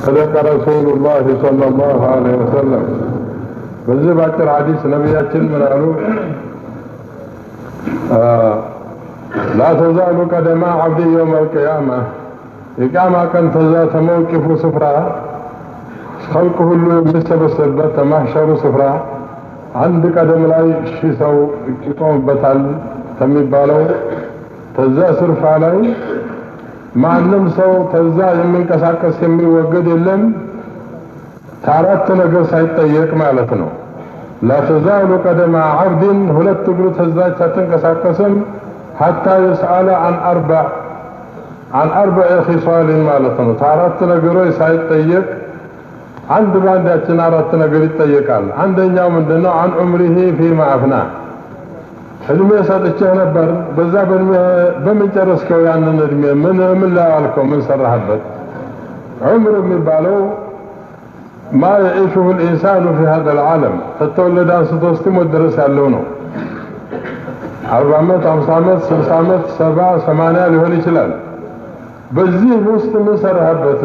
صدق رسول الله صلى الله عليه وسلم በዚህ ባጭር ሐዲስ ነብያችን ምን አሉ? لا تزال قدم عبد يوم القيامة የቂያማ ቀን ተዛ ተመውቂፉ ስፍራ خلق ሁሉ የሚሰበሰብበት ተማህሸሩ ስፍራ አንድ ቀደም ላይ ሺህ ሰው ይቆምበታል ከሚባለው ተዛ ስርፋ ላይ ማንም ሰው ተዛ የሚንቀሳቀስ የሚወገድ የለም ታራት ነገር ሳይጠየቅ ማለት ነው። لا تزال قدم عبد ሁለት እግሩ ተዛ ተንቀሳቀስም حتى يسأل عن أربع خصال ማለት ነው። ታራት ነገሮች ሳይጠየቅ አንድ ባንዳችን አራት ነገር ይጠየቃል። አንደኛው ምንድነው? عن عمره فيما أفنى እድሜ ሰጥቼህ ነበር በዛ በምን ጨረስከው? ያንን እድሜ ምን ላይ አልከው? ምን ሰራህበት? عمر የሚባለው ما يعيشه الإنسان في هذا العالم فتولد አንስቶ እስኪሞት ድረስ ያለው ነው። 40 ዓመት 50 ዓመት 60 ዓመት 70 80 ሊሆን ይችላል። በዚህ ውስጥ ምን ሰራህበት?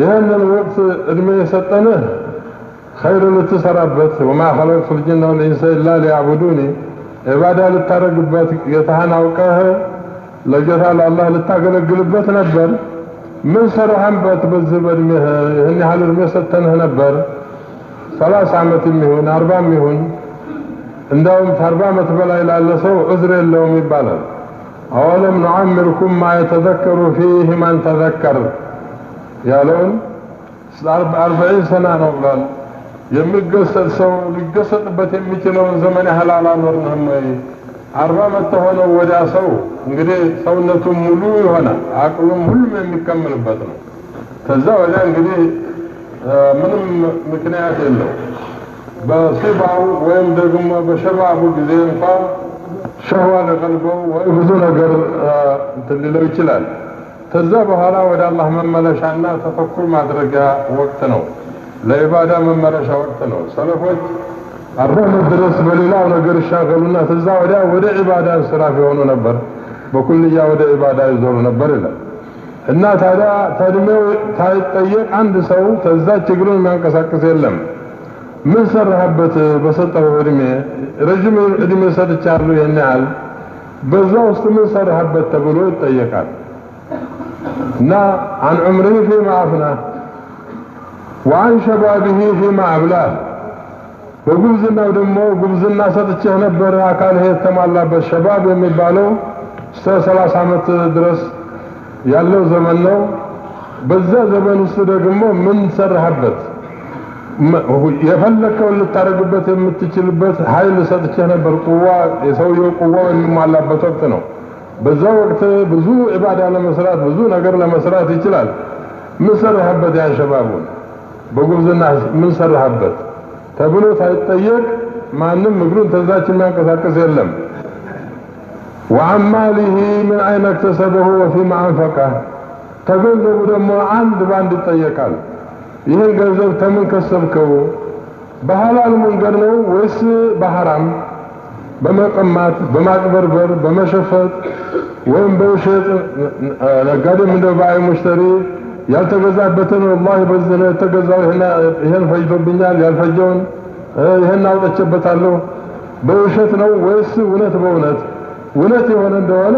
ይህንን ወቅት እድሜ የሰጠንህ خير ልትሰራበት وما خلقت الجن والإنس إلا ليعبدوني ኢባዳ ልታረግበት ጌታህን አውቀህ ለጌታ ለአላህ ልታገለግልበት ነበር። ምን ሰራህበት? በዚህ በእድሜህ ይህን ያህል እድሜ ሰጠንህ ነበር 30 ዓመት የሚሆን 40 የሚሆን እንደውም 40 ዓመት በላይ ላለ ሰው ዑዝር የለውም ይባላል። أولم نعمركم ما يتذكر فيه من تذكر ያለውን 40 ሰና ነው ብሏል። የሚገሰጥ ሰው ሊገሰጥበት የሚችለውን ዘመን ያህል አላኖርንም ወይ? 40 ዓመት ሆነው ወዲያ ሰው እንግዲህ ሰውነቱ ሙሉ ይሆናል፣ አቅሉም ሁሉም የሚከምልበት ነው። ከዛ ወዲያ እንግዲህ ምንም ምክንያት የለው። በሲባው ወይም ደግሞ በሸባቡ ጊዜ እንኳን ሸህዋ ለቀልበው ወይ ብዙ ነገር ሊለው ይችላል። ከዛ በኋላ ወደ አላህ መመለሻና ተፈኩር ማድረጊያ ወቅት ነው። ለኢባዳ መመለሻ ወቅት ነው። ሰለፎች 40 ድረስ በሌላው ነገር ይሻገሉና ከዛ ወዲያ ወደ ኢባዳ ስራፍ የሆኑ ነበር። በኩልያ ወደ ኢባዳ ይዞሩ ነበር ይላል። እና ታዲያ ታድሜው ታይጠየቅ አንድ ሰው ከዛ ችግሩን የሚያንቀሳቅስ የለም። ምን ሰራህበት? በሰጠው እድሜ ረጅም እድሜ ሰጥቻለሁ ይሄን ያህል በዛ ውስጥ ምን ሰራህበት ተብሎ ይጠየቃል። እና عن عمره فيما أفنى وعن شبابه فيما أبلاه በጉብዝናው ደግሞ ጉብዝና ሰጥቼህ ነበር አካልህ የተሟላበት ሸባብ የሚባለው እስከ 30 ዓመት ድረስ ያለው ዘመን ነው። በዛ ዘመን ውስጥ ደግሞ ምን ሰራህበት? የፈለከውን ልታረግበት የምትችልበት ኃይል ሰጥቼህ ነበር። ቁዋ የሰውየው ቁዋው የሚሟላበት ወቅት ነው። በዛ ወቅት ብዙ ኢባዳ ለመስራት ብዙ ነገር ለመስራት ይችላል። ምን ሰራህበት? ያ ሸባቡን በጉብዝና ምን ሰራህበት ተብሎ ሳይጠየቅ ማንም እግሩን ተዛች የሚያንቀሳቅስ የለም። وعماله من أين اكتسبه وفيما أنفقه ተገንዘቡ ደግሞ አንድ ባንድ ይጠየቃል። ይሄን ገንዘብ ተምን ከሰብከው? በሐላል መንገድ ነው ወይስ በሐራም? በመቀማት በማጭበርበር በመሸፈት ወይም በውሸት ነጋዴም እንደ ባይ ሙሽተሪ ያልተገዛበትን والله በዚህ ነው የተገዛው ይሄን ፈጅቶብኛል ያልፈጀውን ይሄን አውጥቼበታለሁ በውሸት ነው ወይስ እውነት በእውነት? እውነት የሆነ እንደሆነ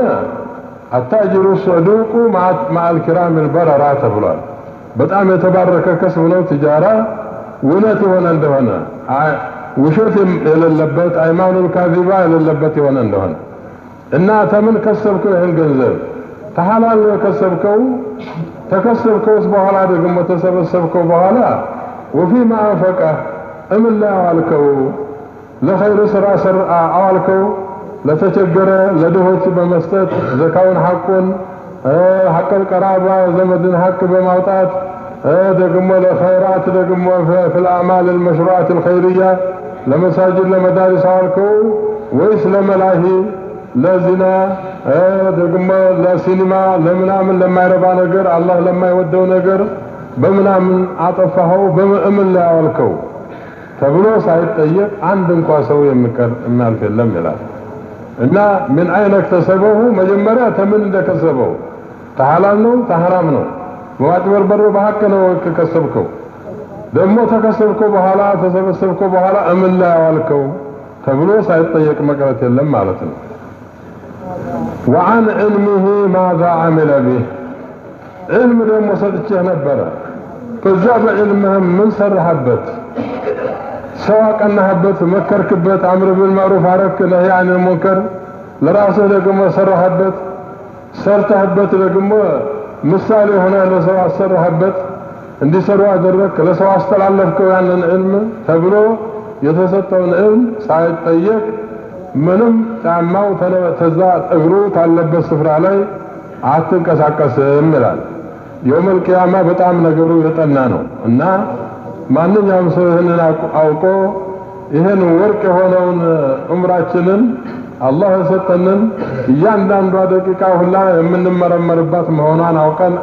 አታጅሩ ሱዱቁ ማል ኪራም البرራ ተብሏል። በጣም የተባረከ ከስብ ነው ትጃራ እውነት የሆነ እንደሆነ ውሸት የሌለበት አይማኑል ካዚባ የሌለበት የሆነ እንደሆነ እና ተምን ከሰብከው ይሄን ገንዘብ ተሐላል ከሰብከው ተከሰብከውስ በኋላ ደግሞ ተሰበሰብከው በኋላ وفيما أنفقه እምን ላይ አዋልከው? ለኸይር ስራ አዋልከው? ለተቸገረ ለድሆች በመስጠት ዘካውን ሐቁን ሐቅል ቀራባ ዘመድን ሐቅ በማውጣት ደግሞ ለኸይራት ደግሞ في الأعمال المشروعات الخيرية ለመሳጅድ ለመዳሪስ አዋልከው ወይስ ለመላሂ ለዚና ደግሞ ለሲኒማ ለምናምን ለማይረባ ነገር አላህ ለማይወደው ነገር በምናምን አጠፋኸው? በምን ላይ አዋልከው ተብሎ ሳይጠየቅ አንድ እንኳን ሰው የሚያልፍ የለም ይላል። እና ምን አይነት ተሰበው መጀመሪያ ተምን እንደከሰበው ተሐላል ነው ተሐራም ነው በማጭበርበር በሐቅ ነው ከከሰብከው ደግሞ ተከሰብከው በኋላ ተሰበሰብከው በኋላ እምን ላይ አዋልከው ተብሎ ሳይጠየቅ መቅረት የለም ማለት ነው። وعن علمه ماذا عمل به علم ደግሞ ሰጥቼህ ነበረ በዛ በዕልምህም ምን ሰራህበት ሰው አቀናህበት መከርክበት አምር بالمعروف አረክ ነህይ عن المنكر ለራስህ ደግሞ ሰራህበት ሰርተህበት ደግሞ ምሳሌ ሆነ ለሰው አሰራህበት እንዲሰሩ አደረክ ለሰው አስተላለፍከው ያንን ዕልም ተብሎ የተሰጠውን ዕልም ሳይጠየቅ ምንም ጫማው ተዛ እግሩ ካለበት ስፍራ ላይ አትንቀሳቀስም ይላል። የውመል ቂያማ በጣም ነገሩ የጠና ነው እና ማንኛውም ሰው ይህንን አውቆ ይህን ወርቅ የሆነውን ዑምራችንን አላህ የሰጠንን እያንዳንዷ ደቂቃ ሁላ የምንመረመርባት መሆኗን አውቀን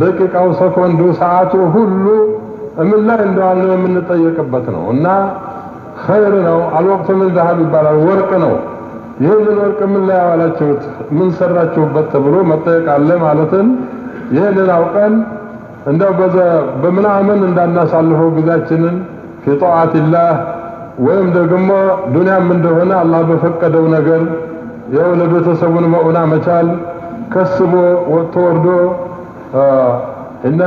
ደቂቃው ሰኮንዱ ሰዓቱ ሁሉ ምን ላይ እንደዋለ የምንጠየቅበት ነው እና ኸይር ነው። አልወቅቱ ምን ذهب ይባላል ወርቅ ነው። ይህንን ወርቅ ምን ላይ አዋላችሁት ምን ሰራችሁበት ተብሎ መጠየቅ አለ ማለትን ይህንን አውቀን እንደው በምናምን እንዳናሳልፈው ጊዜያችንን في طاعة الله ወይም ደግሞ ዱንያም እንደሆነ አላህ በፈቀደው ነገር ያው ለቤተሰቡን መኡና መቻል ከስቦ ወጥቶ ወርዶ إن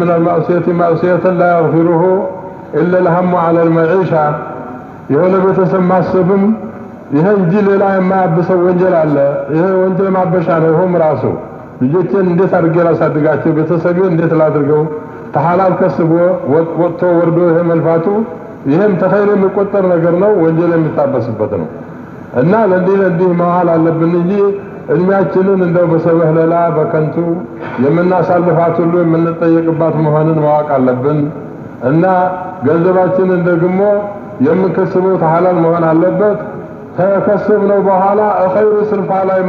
من المعصية معصية لا يغفره إلا الهم على المعيشة የሆነ ቤተሰብ ማሰብም ይሄ እንጂ ሌላ የማያብሰው ወንጀል አለ። ይሄ ወንጀል ማበሻ ነው። ይሄም ራሱ ልጆችን እንዴት አድርጌ ላሳድጋቸው ቤተሰቤን እንዴት ላድርገው ተሐላል ከስቦ ወጥቶ ወርዶ ይሄ መልፋቱ ይሄም ተኸይር የሚቆጠር ነገር ነው። ወንጀል የሚታበስበት ነው እና ለዚህ መዋል አለብን እንጂ እድሜያችንን እንደው በሰበህለላ በከንቱ የምናሳልፋት ሁሉ የምንጠየቅባት መሆኑን ማወቅ አለብን እና ገንዘባችንን ደግሞ የምንከስበው ተሐላል መሆን አለበት። ተከስበነው በኋላ ኸይር ስርፋ ላይ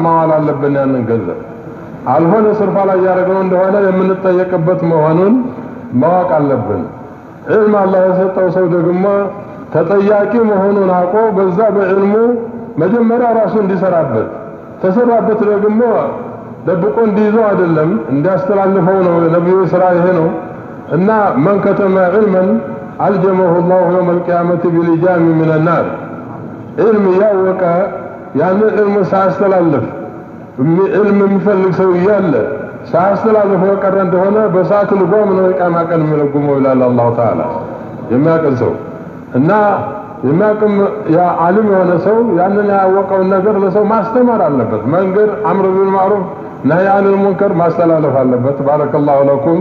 ማዋል አለብን። ያንን ገንዘብ አልሆነ ስርፋ ላይ ያደረግነው እንደሆነ የምንጠየቅበት መሆኑን ማወቅ አለብን። علم الله የሰጠው ሰው ደግሞ ተጠያቂ መሆኑን አውቆ በዛ በዕልሙ መጀመሪያ ራሱ እንዲሰራበት ተሰራበት ደግሞ ደብቆ እንዲይዘው አይደለም እንዲያስተላልፈው ነው። ነብዩ ስራ ይሄ ነው እና من كتم علما ألجمه الله يوم القيامة بلجام من النار علم ያወቀ ያን ዕልም ሳያስተላልፍ ዕልም የሚፈልግ ሰው እያለ ሳያስተላልፈው ቀረ እንደሆነ በሳት ልጓም ነው የቂያማ ቀን የሚለጉመው ይላል አላህ ተዓላ። የሚያውቅ ሰው እና የሚያውቅም ያ ዓሊም የሆነ ሰው ያንን ያወቀውን ነገር ለሰው ማስተማር አለበት። መንገር አምር بالمعروف نهي عن المنكر ማስተላለፍ አለበት። بارك الله لكم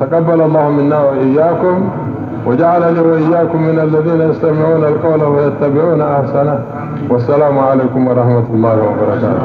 تقبل الله منا وإياكم وجعلني وإياكم من الذين يستمعون القول ويتبعون أحسنه والسلام عليكم ورحمة الله وبركاته.